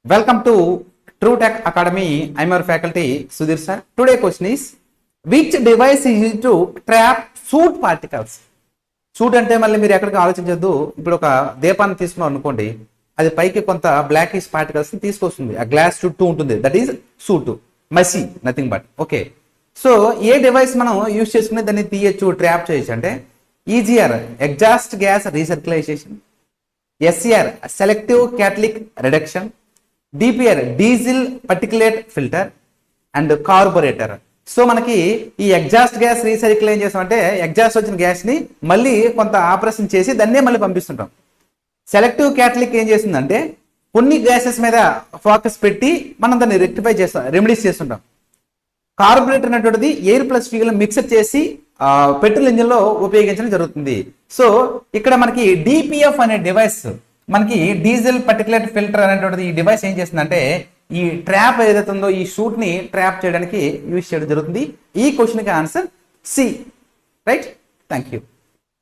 Welcome to True Tech Academy. I'm your faculty Sudhir sir. Today question is, which device is used to trap soot particles? Suit అంటే మళ్ళీ మీరు ఎక్కడికి ఆలోచించద్దు. ఇప్పుడు ఒక దీపాన్ని తీసుకున్నాం అనుకోండి, అది పైకి కొంత బ్లాకిష్ పార్టికల్స్ తీసుకొస్తుంది. ఆ గ్లాస్ చుట్టూ ఉంటుంది, దట్ ఈస్ సూట్, మసి, nothing but. Okay, so a device మనం యూజ్ చేసుకుని దాన్ని తీయచ్చు, ట్రాప్ చేయొచ్చు అంటే EGR exhaust gas recirculation, SCR selective catalytic reduction, DPR diesel particulate filter and carburettor. So మనకి ఈ ఎగ్జాస్ట్ గ్యాస్ రీసైకిల్ ఏం చేస్తామంటే ఎగ్జాస్ట్ వచ్చిన గ్యాస్ ని మళ్ళీ కొంత ఆపరేషన్ చేసి దాన్నే మళ్ళీ పంపిస్తుంటాం. సెలెక్టివ్ క్యాటలిక్ ఏం చేస్తుందంటే కొన్ని గ్యాసెస్ మీద ఫోకస్ పెట్టి మనం దాన్ని రెక్టిఫై చేస్తాం, రెమెడీస్ చేస్తుంటాం. కార్బొరేటర్ అనేటువంటిది ఎయిర్ ప్లస్ ఫ్యూయల్ మిక్సర్ చేసి పెట్రోల్ ఇంజిన్ లో ఉపయోగించడం జరుగుతుంది. సో ఇక్కడ మనకి డిపిఎఫ్ అనే డివైస్, మనకి డీజిల్ పర్టికులేట్ ఫిల్టర్ అనేటువంటిది ఈ డివైస్ ఏం చేస్తుందంటే ఈ ట్రాప్ ఏదైతే ఉందో ఈ షూట్ ని ట్రాప్ చేయడానికి యూజ్ చేయడం జరుగుతుంది. ఈ క్వశ్చన్ కి answer c. Right, thank you.